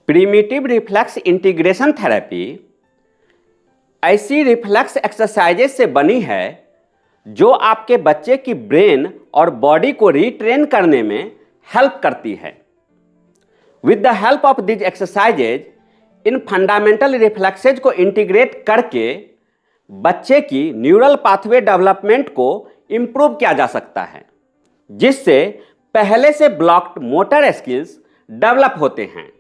Primitive reflex integration therapy ऐसी reflex exercises से बनी है जो आपके बच्चे की ब्रेन और बॉडी को रीट्रेन करने में हेल्प करती है। With the help of these exercises in fundamental reflexes को इंटीग्रेट करके बच्चे की न्यूरल पाथवे डेवलपमेंट को इम्प्रूव किया जा सकता है, जिससे पहले से ब्लॉक्ड मोटर स्किल्स डेवलप होते हैं।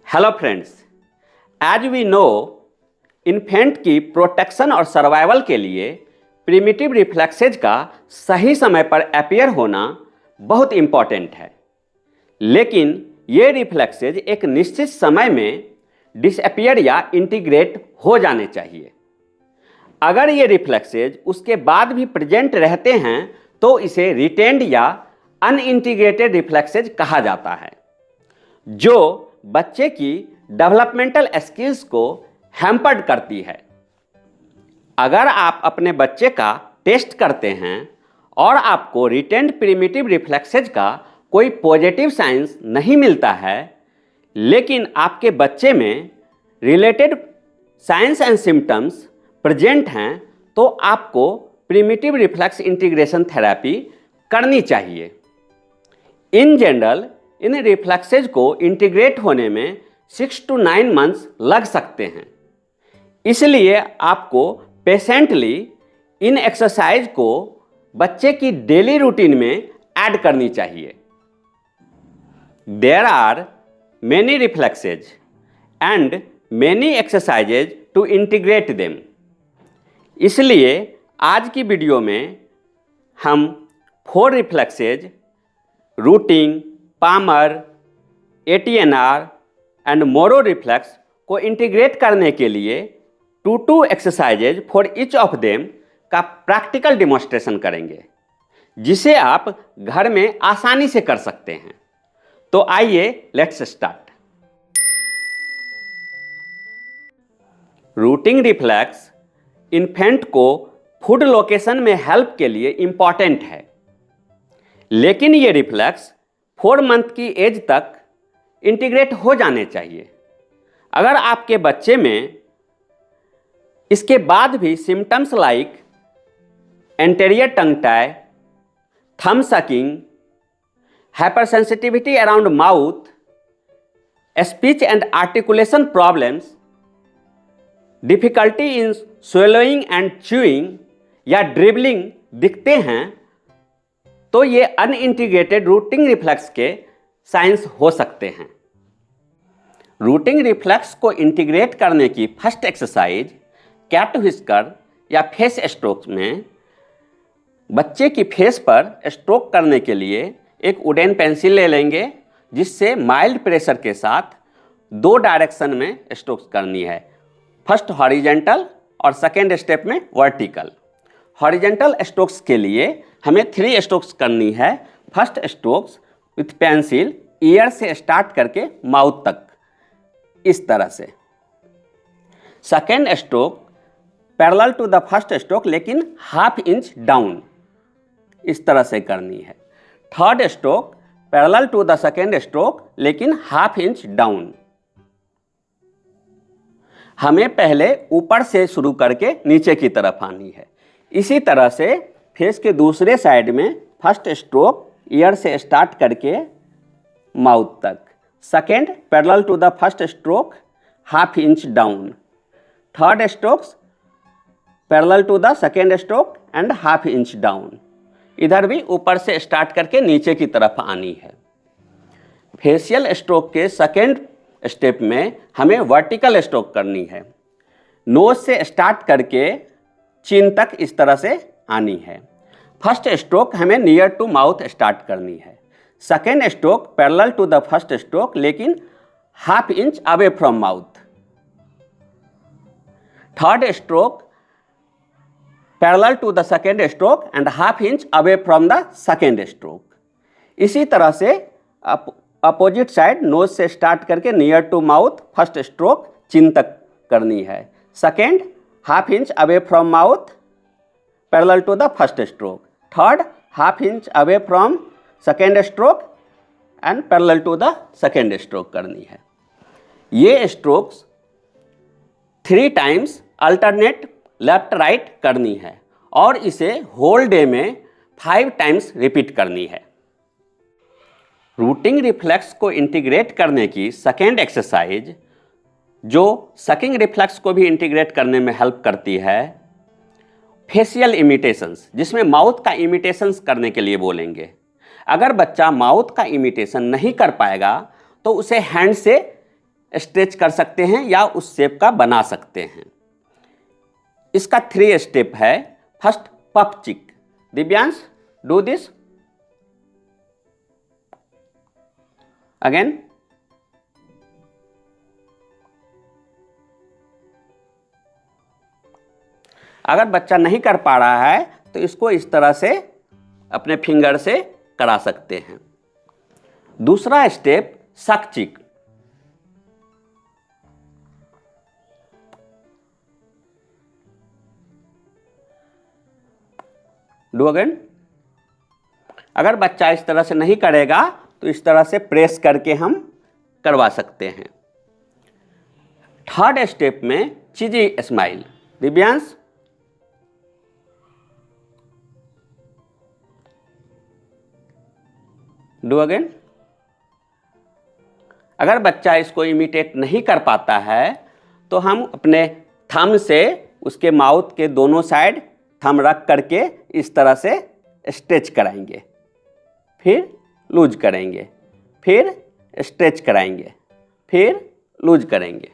Hello friends, as we know infant की प्रोटेक्शन और सर्वाइवल के लिए प्रिमिटिव रिफ्लेक्सेज का सही समय पर अपीयर होना बहुत इम्पॉर्टेंट है, लेकिन ये रिफ्लेक्सेज एक निश्चित समय में डिसअपीयर या इंटीग्रेट हो जाने चाहिए। अगर ये रिफ्लेक्सेज उसके बाद भी प्रेजेंट रहते हैं तो इसे रिटेंड या अनइंटीग्रेटेड रिफ्लेक्सेज कहा जाता है, जो बच्चे की डेवलपमेंटल स्किल्स को हैम्पर्ड करती है। अगर आप अपने बच्चे का टेस्ट करते हैं और आपको रिटेंड प्रिमिटिव रिफ्लेक्सेज का कोई पॉजिटिव साइंस नहीं मिलता है, लेकिन आपके बच्चे में related science and symptoms present हैं, तो आपको प्रिमिटिव रिफ्लेक्स इंटीग्रेशन थेरेपी करनी चाहिए। इन जनरल इन रिफ्लेक्सेज को इंटीग्रेट होने में 6 to 9 मंथ्स लग सकते हैं, इसलिए आपको पेशेंटली इन एक्सरसाइज को बच्चे की डेली रूटीन में ऐड करनी चाहिए। There are many reflexes and many exercises to integrate them. इसलिए आज की वीडियो में हम 4 reflexes rooting, palmar, ATNR and Moro reflex को इंटीग्रेट करने के लिए 2 exercises for each of them का प्रैक्टिकल डिमॉन्स्ट्रेशन करेंगे, जिसे आप घर में आसानी से कर सकते हैं। तो आइए let's start. Routing reflex infant को फूड लोकेशन में हेल्प के लिए इम्पॉर्टेंट है, लेकिन ये रिफ्लेक्स 4 मंथ की एज तक इंटीग्रेट हो जाने चाहिए। अगर आपके बच्चे में इसके बाद भी symptoms like anterior tongue tie, thumb sucking, hypersensitivity around mouth, speech and articulation problems, difficulty in swallowing and chewing या ड्रिबलिंग दिखते हैं, तो ये अनइंटीग्रेटेड रूटिंग रिफ्लेक्स के साइंस हो सकते हैं। रूटिंग रिफ्लेक्स को इंटीग्रेट करने की फर्स्ट एक्सरसाइज कैट व्हिस्कर या फेस स्ट्रोक में बच्चे की फेस पर स्ट्रोक करने के लिए एक वुडन पेंसिल ले लेंगे, जिससे माइल्ड प्रेशर के साथ 2 डायरेक्शन में स्ट्रोक्स करनी है। फर्स्ट हॉरिजेंटल और सेकेंड स्टेप में वर्टिकल। हॉरिजेंटल स्ट्रोक्स के लिए हमें 3 स्ट्रोक्स करनी है। First strokes with pencil ear से स्टार्ट करके माउथ तक, इस तरह से। Second stroke parallel to the first stroke लेकिन ½ इंच डाउन, इस तरह से करनी है। Third stroke parallel to the second stroke लेकिन ½ इंच डाउन। हमें पहले ऊपर से शुरू करके नीचे की तरफ आनी है। इसी तरह से फेस के दूसरे साइड में फर्स्ट स्ट्रोक ईयर से स्टार्ट करके माउथ तक, second parallel to the first stroke ½ inch down, third strokes parallel to the second stroke and ½ inch down. इधर भी ऊपर से स्टार्ट करके नीचे की तरफ आनी है। फेशियल स्ट्रोक के सेकेंड स्टेप में हमें वर्टिकल स्ट्रोक करनी है। नोज से स्टार्ट करके चिन तक इस तरह से आनी है। फर्स्ट स्ट्रोक हमें नियर टू माउथ स्टार्ट करनी है। Second stroke parallel to the first stroke लेकिन ½ inch away from mouth. Third stroke parallel to the second stroke and ½ inch away from the second stroke. इसी तरह से opposite side nose से start करके near to mouth first stroke chin तक करनी है। Second ½ inch away from mouth parallel to the first stroke. Third ½ inch away from second stroke and parallel to the second stroke करनी है। ये strokes 3 times alternate left right करनी है और इसे होल डे में 5 टाइम्स रिपीट करनी है। रूटिंग रिफ्लेक्स को इंटीग्रेट करने की सेकेंड एक्सरसाइज, जो सकिंग रिफ्लेक्स को भी इंटीग्रेट करने में हेल्प करती है, फेशियल इमिटेशंस, जिसमें माउथ का इमिटेशंस करने के लिए बोलेंगे। अगर बच्चा माउथ का इमिटेशन नहीं कर पाएगा तो उसे हैंड से स्ट्रेच कर सकते हैं या उस शेप का बना सकते हैं। इसका 3 स्टेप है। फर्स्ट, पफ चिक। Divyansh, do this again. अगर बच्चा नहीं कर पा रहा है तो इसको इस तरह से अपने फिंगर से करा सकते हैं। दूसरा स्टेप, सक चिक। Do again. अगर बच्चा इस तरह से नहीं करेगा तो इस तरह से प्रेस करके हम करवा सकते हैं। थर्ड स्टेप में चीजी स्माइल। Divyansh, do again. अगर बच्चा इसको इमिटेट नहीं कर पाता है तो हम अपने थंब से उसके माउथ के दोनों साइड थंब रख करके इस तरह से स्ट्रेच कराएंगे, फिर लूज करेंगे, फिर स्ट्रेच कराएंगे, फिर लूज करेंगे।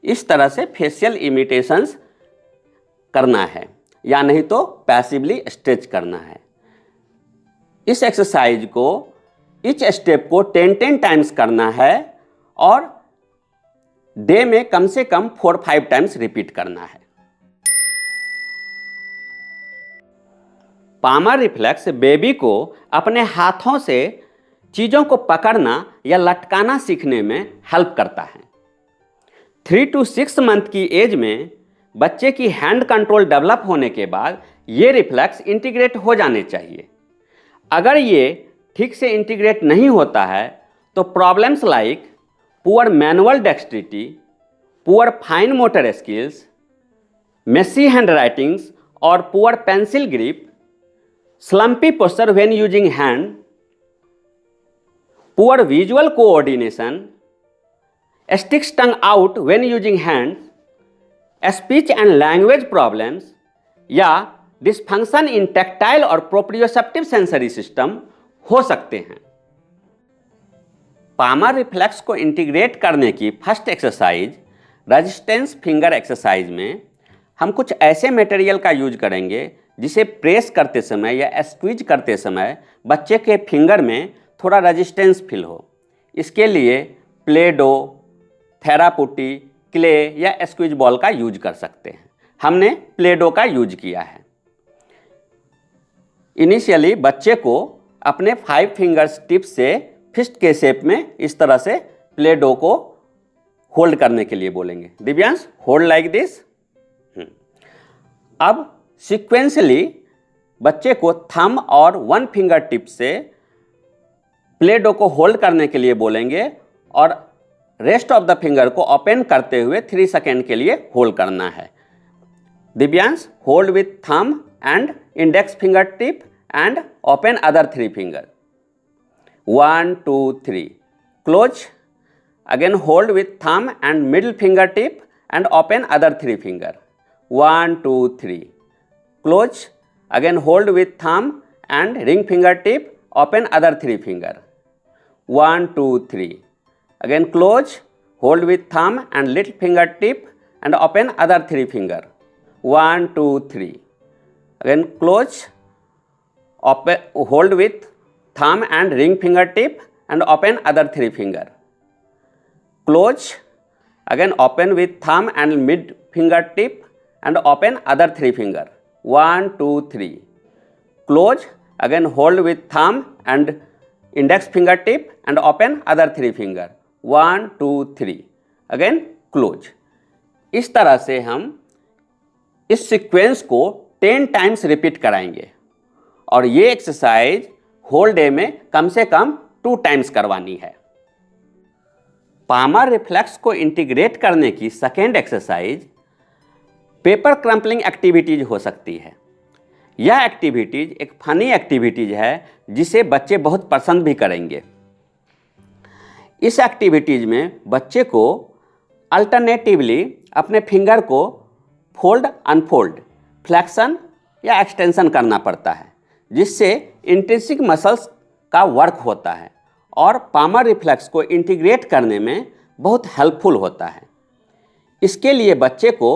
इस तरह से फेशियल इमिटेशंस करना है, या नहीं तो पैसिवली स्ट्रेच करना है। इस एक्सरसाइज को, इच स्टेप को 10 टाइम्स करना है और डे में कम से कम 4-5 टाइम्स रिपीट करना है। पामर रिफ्लेक्स बेबी को अपने हाथों से चीज़ों को पकड़ना या लटकाना सीखने में हेल्प करता है। 3 to 6 मंथ की एज में बच्चे की हैंड कंट्रोल डेवलप होने के बाद ये रिफ्लेक्स इंटीग्रेट हो जाने चाहिए। अगर ये ठीक से इंटीग्रेट नहीं होता है तो problems like poor manual dexterity, poor fine motor skills, messy hand writings और poor pencil grip, slumpy posture when using hand, poor visual coordination, sticks tongue out when using hands, speech and language problems या dysfunction इन tactile और proprioceptive sensory system हो सकते हैं। Palmer reflex को integrate करने की first exercise, resistance finger exercise में हम कुछ ऐसे मटेरियल का यूज करेंगे जिसे प्रेस करते समय या स्क्वीज करते समय बच्चे के फिंगर में थोड़ा रेजिस्टेंस फील हो। इसके लिए प्ले डो, थेरापुटी, क्ले या स्क्वीज बॉल का यूज कर सकते हैं। हमने प्ले डो का यूज किया है। इनिशियली बच्चे को अपने 5 फिंगर्स टिप्स से फिस्ट के शेप में इस तरह से प्ले डो को होल्ड करने के लिए बोलेंगे। Divyansh, hold like this. अब सीक्वेंसली बच्चे को थंब और 1 फिंगर टिप से प्ले डो को होल्ड करने के लिए बोलेंगे और रेस्ट ऑफ द फिंगर को ओपन करते हुए 3 सेकेंड के लिए होल्ड करना है। Divyansh, hold with thumb and index finger tip and open other 3 finger. 1 2 3, close. Again hold with thumb and middle finger tip and open other 3 finger. 1 2 3, close. Again hold with thumb and ring finger tip, open other 3 finger. 1 2 3. Again close, hold with thumb and little finger tip and open other 3 finger. 1 2 3. Again close, open, hold with thumb and ring finger tip and open other 3 finger. Close. Again open with thumb and mid finger tip and open other 3 finger. 1 2 3, close. Again hold with thumb and index finger tip and open other 3 finger. 1 2 3, again close. इस तरह से हम इस sequence को 10 times repeat कराएंगे और ये exercise whole day में कम से कम 2 टाइम्स करवानी है। पामर रिफ्लेक्स को इंटीग्रेट करने की सेकेंड एक्सरसाइज पेपर क्रम्पलिंग एक्टिविटीज हो सकती है। यह एक्टिविटीज एक फनी एक्टिविटीज है जिसे बच्चे बहुत पसंद भी करेंगे। इस एक्टिविटीज में बच्चे को अल्टरनेटिवली अपने फिंगर को फोल्ड अनफोल्ड, फ्लेक्शन या एक्सटेंशन करना पड़ता है, जिससे इंट्रिंसिक मसल्स का वर्क होता है और पामर रिफ्लेक्स को इंटीग्रेट करने में बहुत हेल्पफुल होता है। इसके लिए बच्चे को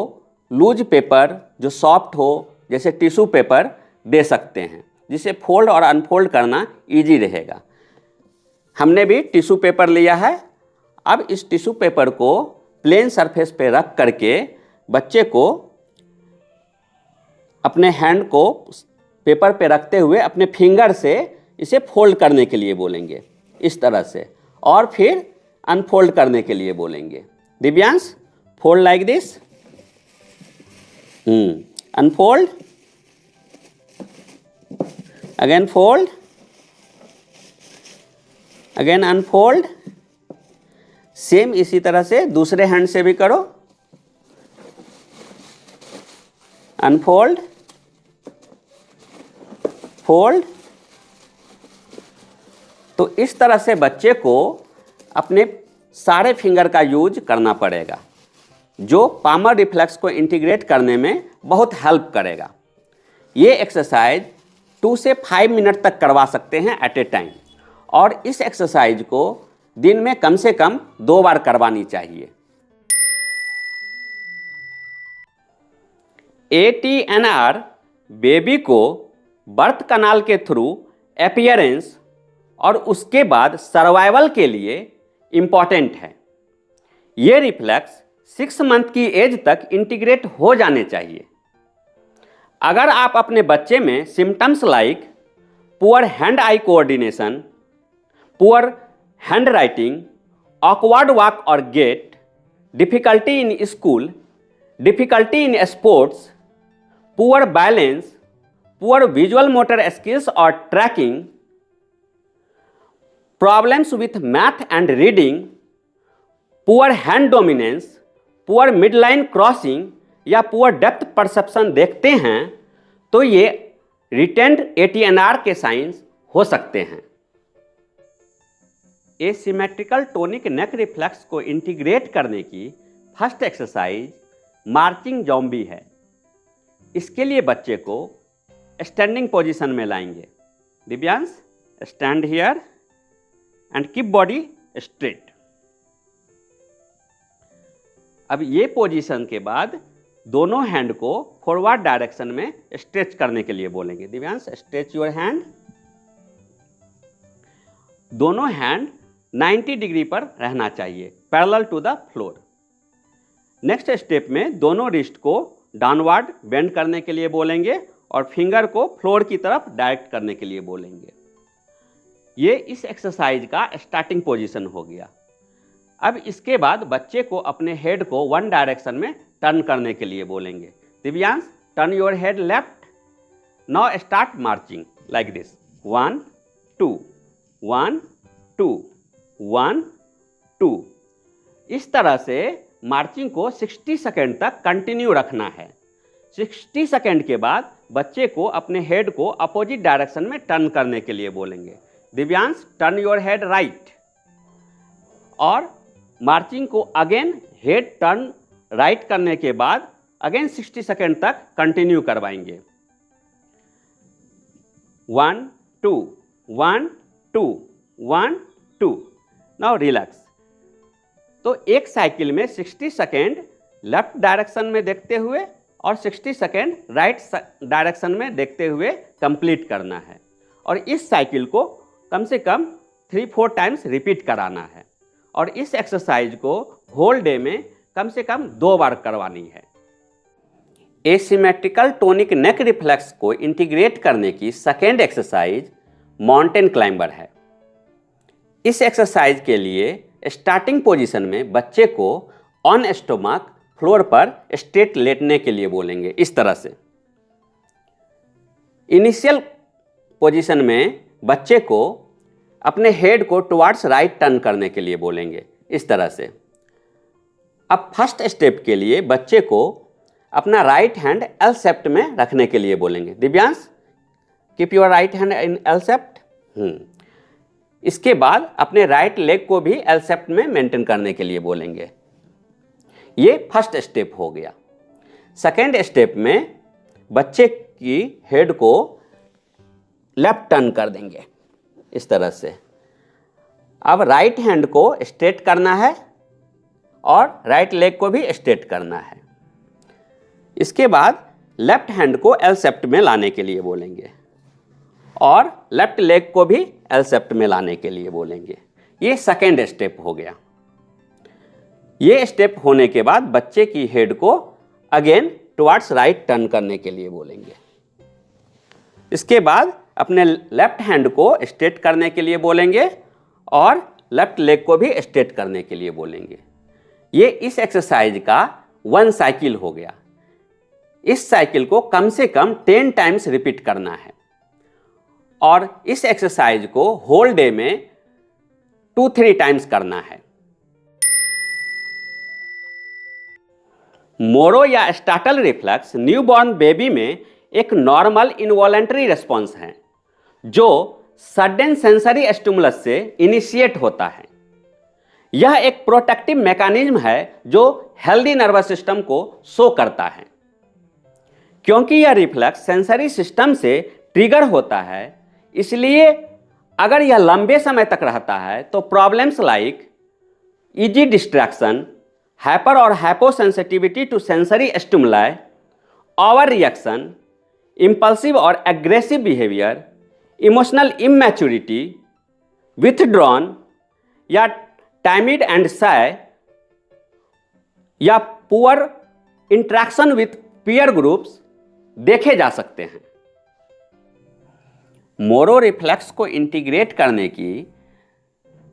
लूज पेपर जो सॉफ्ट हो जैसे टिश्यू पेपर दे सकते हैं, जिसे फोल्ड और अनफोल्ड करना इजी रहेगा। हमने भी टिश्यू पेपर लिया है। अब इस टिश्यू पेपर को प्लेन सरफेस पे रख करके बच्चे को अपने हैंड को पेपर पे रखते हुए अपने फिंगर से इसे फोल्ड करने के लिए बोलेंगे, इस तरह से, और फिर अनफोल्ड करने के लिए बोलेंगे। Divyansh, fold like this, unfold, again fold, again unfold. Same इसी तरह से दूसरे हैंड से भी करो, अनफोल्ड, फोल्ड। तो इस तरह से बच्चे को अपने सारे फिंगर का यूज करना पड़ेगा, जो पामर रिफ्लेक्स को इंटीग्रेट करने में बहुत हेल्प करेगा। ये एक्सरसाइज 2 से 5 मिनट तक करवा सकते हैं एट ए टाइम, और इस एक्सरसाइज को दिन में कम से कम 2 बार करवानी चाहिए। ATNR बेबी को बर्थ कनाल के थ्रू अपीयरेंस और उसके बाद सर्वाइवल के लिए इम्पॉर्टेंट है। ये रिफ्लेक्स 6 मंथ की एज तक इंटीग्रेट हो जाने चाहिए। अगर आप अपने बच्चे में symptoms like poor hand eye coordination, poor hand writing, awkward walk और gait, difficulty in school, difficulty in sports, poor balance, poor visual motor skills और tracking, problems with math and reading, poor hand dominance, poor midline crossing या poor depth perception देखते हैं, तो ये retained ATNR के science हो सकते हैं। एसिमेट्रिकल टोनिक नेक रिफ्लेक्स को इंटीग्रेट करने की फर्स्ट एक्सरसाइज मार्चिंग जॉम्बी है। इसके लिए बच्चे को स्टैंडिंग पोजीशन में लाएंगे। Divyansh, stand here and keep body straight. अब ये पोजीशन के बाद दोनों हैंड को फॉरवर्ड डायरेक्शन में स्ट्रेच करने के लिए बोलेंगे। Divyansh, stretch your hand. दोनों हैंड 90 डिग्री पर रहना चाहिए, parallel to the floor. Next step में दोनों रिस्ट को डाउनवर्ड बेंड करने के लिए बोलेंगे और फिंगर को फ्लोर की तरफ डायरेक्ट करने के लिए बोलेंगे। ये इस एक्सरसाइज का स्टार्टिंग पोजीशन हो गया। अब इसके बाद बच्चे को अपने हेड को 1 डायरेक्शन में टर्न करने के लिए बोलेंगे। Divyansh, turn your head left. Now start marching like this, 1 2 1 2 1 2। इस तरह से मार्चिंग को 60 सेकेंड तक कंटिन्यू रखना है। 60 सेकेंड के बाद बच्चे को अपने हेड को अपोजिट डायरेक्शन में टर्न करने के लिए बोलेंगे। Divyansh, turn your head right. और मार्चिंग को अगेन हेड टर्न राइट करने के बाद अगेन 60 सेकेंड तक कंटिन्यू करवाएंगे। 1 2 1 2 1 2। Now relax. तो एक साइकिल में 60 सेकेंड लेफ्ट डायरेक्शन में देखते हुए और 60 सेकेंड राइट डायरेक्शन में देखते हुए कंप्लीट करना है, और इस साइकिल को कम से कम 3-4 टाइम्स रिपीट कराना है, और इस एक्सरसाइज को होल डे में कम से कम 2 बार करवानी है। एसिमेट्रिकल टोनिक नेक रिफ्लेक्स को इंटीग्रेट करने की सेकेंड एक्सरसाइज माउंटेन क्लाइंबर है। इस एक्सरसाइज के लिए स्टार्टिंग पोजीशन में बच्चे को ऑन स्टोमक फ्लोर पर स्ट्रेट लेटने के लिए बोलेंगे, इस तरह से। इनिशियल पोजीशन में बच्चे को अपने हेड को टुवार्ड्स राइट टर्न करने के लिए बोलेंगे, इस तरह से। अब फर्स्ट स्टेप के लिए बच्चे को अपना राइट हैंड एल शेप्ट में रखने के लिए बोलेंगे। Divyansh, keep your right hand in L shaped. इसके बाद अपने राइट लेग को भी एल शेप्ट में मेंटेन करने के लिए बोलेंगे। ये फर्स्ट स्टेप हो गया। सेकेंड स्टेप में बच्चे की हेड को लेफ्ट टर्न कर देंगे, इस तरह से। अब राइट हैंड को स्ट्रेट करना है और राइट लेग को भी स्ट्रेट करना है। इसके बाद लेफ्ट हैंड को एल शेप्ट में लाने के लिए बोलेंगे और लेफ्ट लेग को भी एल शेप्ट में लाने के लिए बोलेंगे। ये सेकेंड स्टेप हो गया। ये स्टेप होने के बाद बच्चे की हेड को अगेन टुवार्ड्स राइट टर्न करने के लिए बोलेंगे। इसके बाद अपने लेफ्ट हैंड को स्ट्रेट करने के लिए बोलेंगे और लेफ्ट लेग को भी स्ट्रेट करने के लिए बोलेंगे। ये इस एक्सरसाइज का 1 साइकिल हो गया। इस साइकिल को कम से कम 10 टाइम्स रिपीट करना है और इस एक्सरसाइज को होल डे में 2-3 टाइम्स करना है। मोरो या स्टार्टल रिफ्लेक्स न्यूबॉर्न बेबी में एक नॉर्मल इनवॉलेंटरी रिस्पॉन्स है जो सडन सेंसरी स्टिमुलस से इनिशिएट होता है। यह एक प्रोटेक्टिव मैकेनिज्म है जो हेल्दी नर्वस सिस्टम को शो करता है। क्योंकि यह रिफ्लेक्स सेंसरी सिस्टम से ट्रिगर होता है, इसलिए अगर यह लंबे समय तक रहता है तो problems like easy distraction, hyper और hyposensitivity to sensory stimuli, over reaction, impulsive और aggressive behaviour, emotional immaturity, withdrawn या टाइमिड एंड शाय या poor interaction with peer groups देखे जा सकते हैं। मोरो रिफ्लेक्स को इंटीग्रेट करने की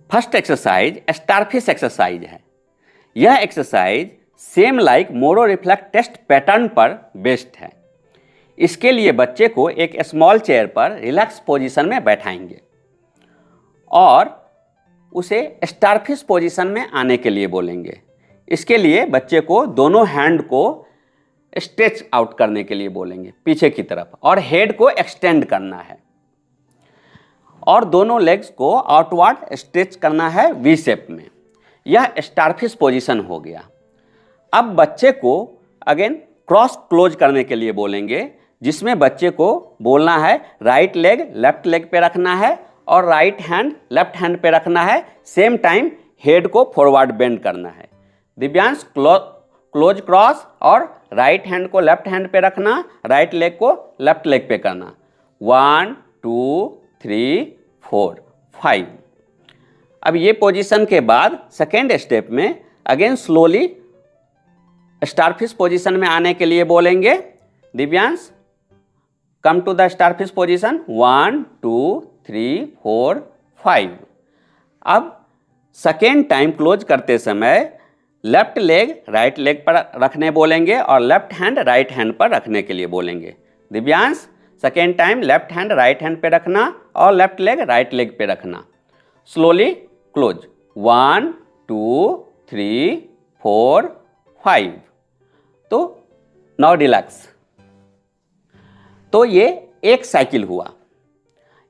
फर्स्ट एक्सरसाइज स्टारफिश एक्सरसाइज है। यह exercise same like Moro reflex test pattern पर बेस्ड है। इसके लिए बच्चे को एक स्मॉल चेयर पर रिलैक्स पोजीशन में बैठाएंगे और उसे स्टारफिश पोजीशन में आने के लिए बोलेंगे। इसके लिए बच्चे को दोनों हैंड को स्ट्रेच आउट करने के लिए बोलेंगे पीछे की तरफ और हेड को एक्सटेंड करना है और दोनों लेग्स को आउटवर्ड स्ट्रेच करना है वी शेप में। यह स्टारफिश पोजीशन हो गया। अब बच्चे को अगेन क्रॉस क्लोज करने के लिए बोलेंगे, जिसमें बच्चे को बोलना है राइट लेग लेफ्ट लेग पे रखना है और राइट हैंड लेफ्ट हैंड पे रखना है। सेम टाइम हेड को फॉरवर्ड बेंड करना है। दिव्यांश क्लोज क्रॉस और राइट हैंड को लेफ्ट हैंड पे रखना, राइट लेग को लेफ्ट लेग पे करना। 1 2 3 4 5। अब ये पोजीशन के बाद सेकेंड स्टेप में अगेन स्लोली स्टारफिश पोजीशन में आने के लिए बोलेंगे। Divyansh come to the starfish position. 1 2 3 4 5। अब सेकेंड टाइम क्लोज करते समय लेफ्ट लेग राइट लेग पर रखने बोलेंगे और लेफ्ट हैंड राइट हैंड पर रखने के लिए बोलेंगे। Divyansh second time left hand right hand पे रखना और लेफ्ट लेग राइट लेग पे रखना। Slowly close. 1 2 3 4 5। तो नाउ रिलैक्स। तो ये एक साइकिल हुआ।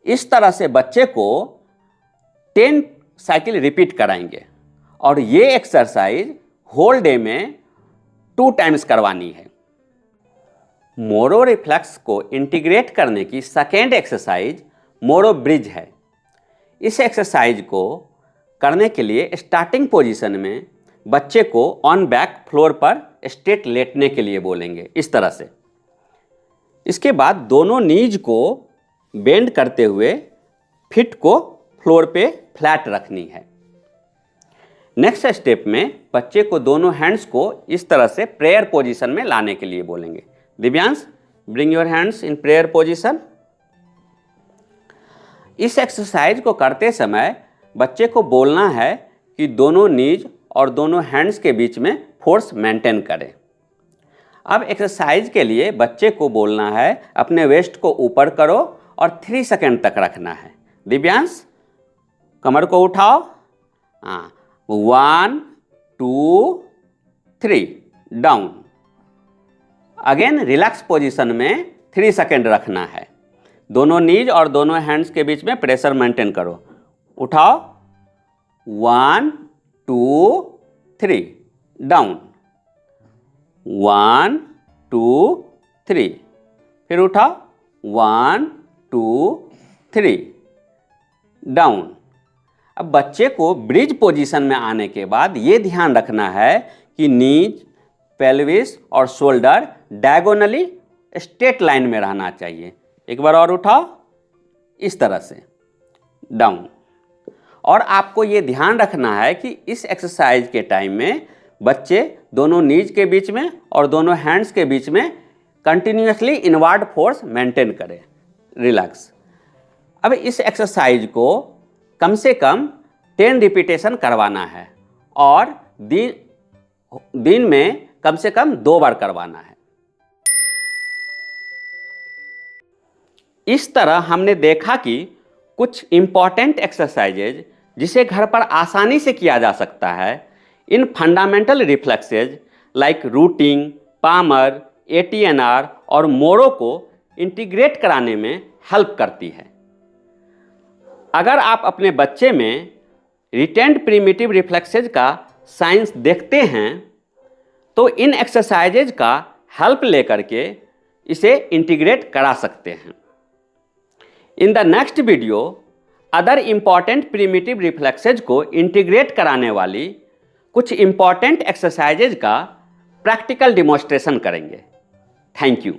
इस तरह से बच्चे को 10 साइकिल रिपीट कराएंगे और ये एक्सरसाइज होल डे में 2 टाइम्स करवानी है। मोरो रिफ्लेक्स को इंटीग्रेट करने की सेकेंड एक्सरसाइज मोरो ब्रिज है। इस एक्सरसाइज को करने के लिए स्टार्टिंग पोजीशन में बच्चे को ऑन बैक फ्लोर पर स्ट्रेट लेटने के लिए बोलेंगे, इस तरह से। इसके बाद दोनों नीज को बेंड करते हुए फिट को फ्लोर पे फ्लैट रखनी है। नेक्स्ट स्टेप में बच्चे को दोनों हैंड्स को इस तरह से प्रेयर पोजीशन में लाने के लिए बोलेंगे। Divyansh bring your hands in prayer position. इस एक्सरसाइज को करते समय बच्चे को बोलना है कि दोनों नीज और दोनों हैंड्स के बीच में फोर्स मेंटेन करें। अब एक्सरसाइज के लिए बच्चे को बोलना है अपने वेस्ट को ऊपर करो और 3 सेकंड तक रखना है। दिव्यांश कमर को उठाओ। हाँ, 1 2 3 डाउन। अगेन रिलैक्स पोजीशन में 3 सेकेंड रखना है। दोनों नीज और दोनों हैंड्स के बीच में प्रेशर मेंटेन करो। उठाओ 1 2 3 डाउन। 1 2 3 फिर उठाओ 1 2 3 डाउन। अब बच्चे को ब्रिज पोजीशन में आने के बाद ये ध्यान रखना है कि नीज, पेल्विस और शोल्डर डायगोनली स्ट्रेट लाइन में रहना चाहिए। एक बार और उठाओ, इस तरह से डाउन। और आपको ये ध्यान रखना है कि इस एक्सरसाइज के टाइम में बच्चे दोनों नीज के बीच में और दोनों हैंड्स के बीच में कंटिन्यूसली इनवर्ड फोर्स मेंटेन करें, रिलैक्स। अब इस एक्सरसाइज को कम से कम 10 रिपीटेशन करवाना है और दिन में कम से कम 2 बार करवाना है। इस तरह हमने देखा कि कुछ इम्पॉर्टेंट एक्सरसाइजेज जिसे घर पर आसानी से किया जा सकता है इन fundamental reflexes like rooting, palmar, ATNR और मोरो को इंटीग्रेट कराने में हेल्प करती है। अगर आप अपने बच्चे में रिटेंड प्रिमिटिव रिफ्लेक्सेज का साइंस देखते हैं तो इन एक्सरसाइजेज का हेल्प लेकर के इसे इंटीग्रेट करा सकते हैं। In the next video other important primitive reflexes को इंटीग्रेट कराने वाली कुछ इम्पॉर्टेंट एक्सरसाइजेज का प्रैक्टिकल डिमॉन्स्ट्रेशन करेंगे। Thank you.